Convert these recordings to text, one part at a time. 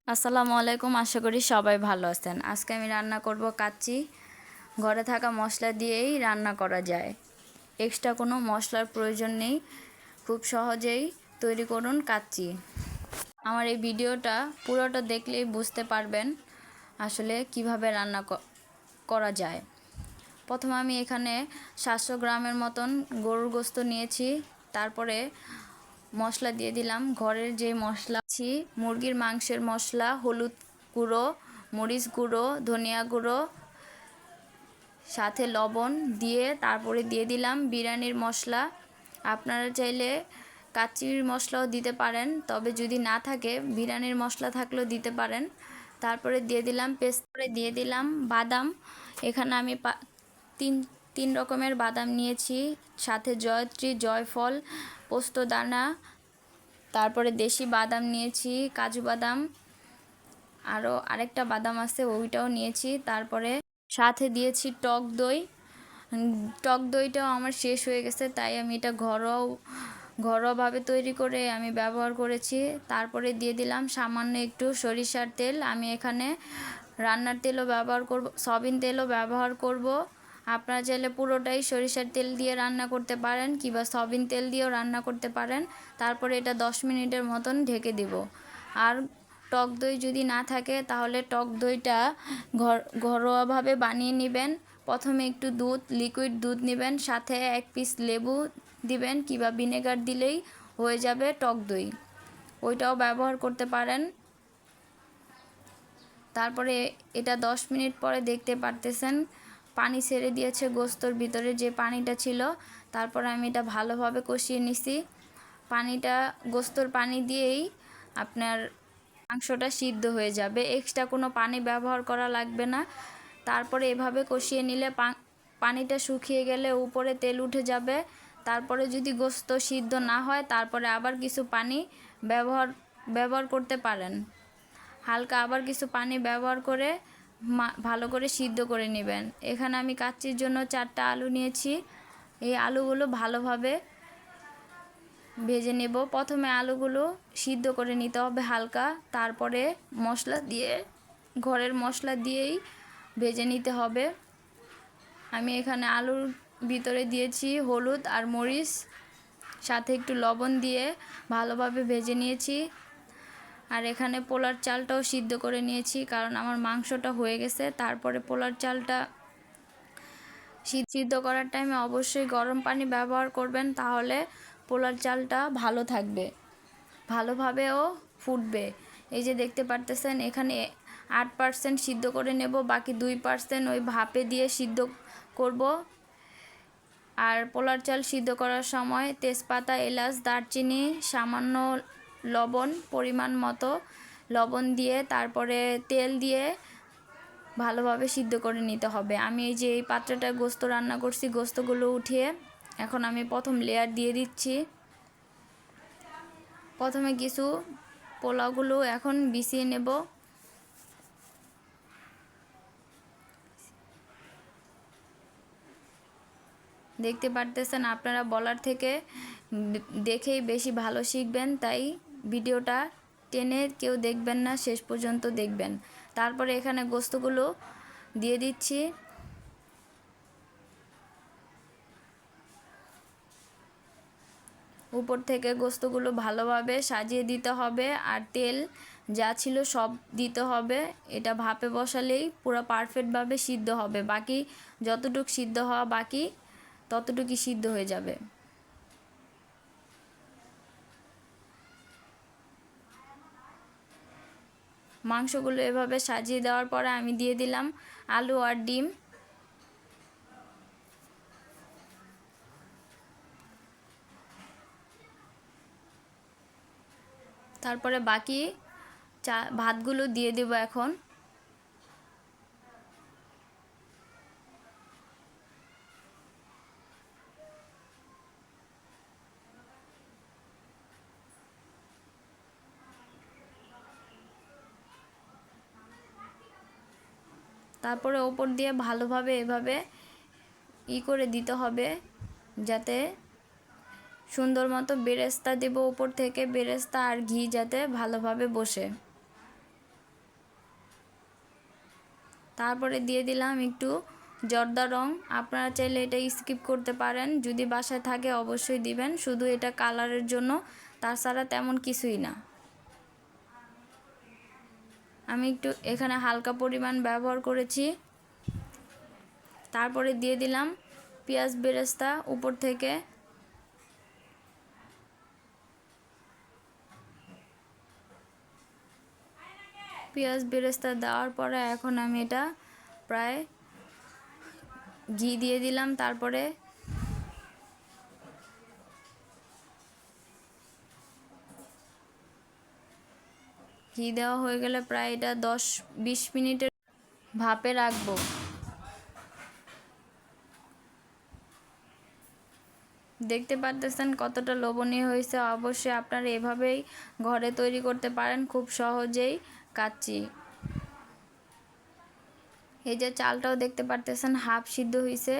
আসসালামু আলাইকুম। আশা করি সবাই ভালো আছেন। আজকে আমি রান্না করব কাচ্চি। ঘরে থাকা মশলা দিয়েই রান্না করা যায়, এক্সট্রা কোনো মশলার প্রয়োজন নেই। খুব সহজেই তৈরি করুন কাচ্চি। আমার এই ভিডিওটা পুরোটা দেখলেই বুঝতে পারবেন আসলে কিভাবে রান্না করা যায়। প্রথমে আমি এখানে 700 গ্রামের মতন গরুর গোস্ত নিয়েছি। তারপরে মশলা দিয়ে দিলাম ঘরের যে মশলা আছে, মুরগির মাংসের মশলা, হলুদ গুঁড়ো, মরিচ গুঁড়ো, ধনিয়া গুঁড়ো, সাথে লবণ দিয়ে তারপরে দিয়ে দিলাম বিরিয়ানির মশলা। আপনারা চাইলে কাচ্চির মশলাও দিতে পারেন, তবে যদি না থাকে বিরিয়ানির মশলা থাকলেও দিতে পারেন। তারপরে দিয়ে দিলাম পেস্ট করে দিয়ে দিলাম বাদাম। এখানে আমি তিন রকমের বাদাম নিয়েছি, সাথে জয়ত্রী, জয়ফল, পোস্তদানা, তারপরে দেশি বাদাম নিয়েছি, কাজু বাদাম, আরও আরেকটা বাদাম আছে ওইটাও নিয়েছি। তারপরে সাথে দিয়েছি টক দই। টক দইটাও আমার শেষ হয়ে গেছে, তাই আমি এটা ঘরোয়াভাবে তৈরি করে আমি ব্যবহার করেছি। তারপরে দিয়ে দিলাম সামান্য একটু সরিষার তেল। আমি এখানে রান্নার তেলও ব্যবহার করব, সয়াবিন তেলও ব্যবহার করব। আপনারা চাইলে পুরোটাই সরিষার তেল দিয়ে রান্না করতে পারেন কিংবা সয়াবিন তেল দিয়েও রান্না করতে পারেন। তারপরে এটা 10 মিনিটের মতন ঢেকে দিব। আর টক দই যদি না থাকে তাহলে টক দইটা ঘরোয়াভাবে বানিয়ে নেবেন। প্রথমে একটু লিকুইড দুধ নেবেন, সাথে 1 পিস লেবু দিবেন কিংবা ভিনেগার দিলেই হয়ে যাবে টক দই, ওইটাও ব্যবহার করতে পারেন। তারপরে এটা 10 মিনিট পরে দেখতে পারতেছেন পানি ছেড়ে দিয়েছে গোস্তর ভিতরে যে পানিটা ছিল। তারপরে আমি এটা ভালোভাবে কষিয়ে নিছি। পানিটা গোস্তর পানি দিয়েই আপনার মাংসটা সিদ্ধ হয়ে যাবে, এক্সট্রা কোনো পানি ব্যবহার করা লাগবে না। তারপরে এভাবে কষিয়ে নিলে পানিটা শুকিয়ে গেলে উপরে তেল উঠে যাবে। তারপরে যদি গোস্ত সিদ্ধ না হয় তারপরে আবার কিছু পানি ব্যবহার করতে পারেন। হালকা আবার কিছু পানি ব্যবহার করে ভালো করে সিদ্ধ করে নেবেন। এখানে আমি কাচ্চির জন্য 4টা আলু নিয়েছি। এই আলুগুলো ভালোভাবে ভেজে নেব। প্রথমে আলুগুলো সিদ্ধ করে নিতে হবে হালকা, তারপরে ঘরের মশলা দিয়েই ভেজে নিতে হবে। আমি এখানে আলুর ভিতরে দিয়েছি হলুদ আর মরিচ, সাথে একটু লবণ দিয়ে ভালোভাবে ভেজে নিয়েছি। আর এখানে পোলার চালটাও সিদ্ধ করে নিয়েছি, কারণ আমার মাংসটা হয়ে গেছে। তারপরে পোলার চালটা সিদ্ধ করার টাইমে অবশ্যই গরম পানি ব্যবহার করবেন, তাহলে পোলার চালটা ভালো থাকবে, ভালোভাবেও ফুটবে। এই যে দেখতে পারতেছেন এখানে 8% সিদ্ধ করে নেব, বাকি 2% ওই ভাপে দিয়ে সিদ্ধ করব। আর পোলার চাল সিদ্ধ করার সময় তেজপাতা, এলাচ, দারচিনি, সামান্য লবণ, পরিমাণ মতো লবণ দিয়ে তারপরে তেল দিয়ে ভালোভাবে সিদ্ধ করে নিতে হবে। আমি এই যে এই পাত্রটায় গোস্ত রান্না করছি, গোস্তগুলো উঠিয়ে এখন আমি প্রথম লেয়ার দিয়ে দিচ্ছি। প্রথমে কিছু পোলাওগুলো এখন বিছিয়ে নেব। দেখতে পারতেছেন আপনারা বলার থেকে দেখেই বেশি ভালো শিখবেন, তাই ভিডিওটা টেনে কেউ দেখবেন না, শেষ পর্যন্ত দেখবেন। তারপরে এখানে গোস্তগুলো দিয়ে দিচ্ছি। উপর থেকে গোস্তগুলো ভালোভাবে সাজিয়ে দিতে হবে, আর তেল যা ছিল সব দিতে হবে। এটা ভাপে বসালেই পুরো পারফেক্টভাবে সিদ্ধ হবে, বাকি যতটুকু সিদ্ধ হওয়া বাকি ততটুকুই সিদ্ধ হয়ে যাবে। মাংসগুলো এভাবে সাজিয়ে দেওয়ার পরে আমি দিয়ে দিলাম আলু আর ডিম। তারপরে বাকি ভাতগুলো দিয়ে দেব এখন। তারপরে ওপর দিয়ে ভালোভাবে এভাবে করে দিতে হবে, যাতে সুন্দর মতো বেরেস্তা দেব উপর থেকে, বেরেস্তা আর ঘি যাতে ভালোভাবে বসে। তারপরে দিয়ে দিলাম একটু জর্দা রং। আপনারা চাইলে এটা স্কিপ করতে পারেন, যদি বাসায় থাকে অবশ্যই দিবেন, শুধু এটা কালারের জন্য, তাছাড়া তেমন কিছুই না। আমি একটু এখানে হালকা পরিমাণ ব্যবহার করেছি। তারপরে দিয়ে দিলাম পেঁয়াজ বেরেস্তা উপর থেকে। পেঁয়াজ বেরেস্তা দেওয়ার পরে এখন আমি এটা প্রায় ঘি দিয়ে দিলাম। তারপরে ঘি দেওয়া হয়ে গেলে প্রায় এটা 10-20 মিনিটের ভাপে রাখবো। দেখতে পারতেছেন কতটা লোভনীয় হয়েছে। অবশ্যই আপনারা এভাবেই ঘরে তৈরি করতে পারেন খুব সহজেই কাচ্চি। এই যে চালটাও দেখতে পারতেছেন হাফ সিদ্ধ হয়েছে।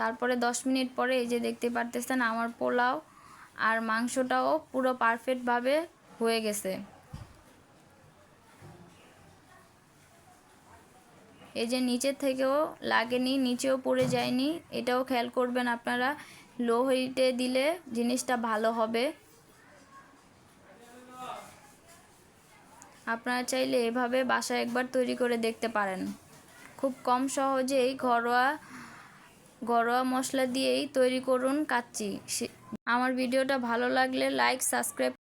তারপরে 10 মিনিট পরে এই যে দেখতে পারতেছেন আমার পোলাও আর মাংসটাও পুরো পারফেক্টভাবে হয়ে গেছে। এই যে নিচের থেকেও লাগেনি, নিচেও পড়ে যায়নি, এটাও খেয়াল করবেন আপনারা। লো হিটে দিলে জিনিসটা ভালো হবে। আপনারা চাইলে এভাবে বাসায় একবার তৈরি করে দেখতে পারেন। খুব কম সহজেই ঘরোয়া মশলা দিয়েই তৈরি করুন কাচ্চি। আমার ভিডিওটা ভালো লাগলে লাইক, সাবস্ক্রাইব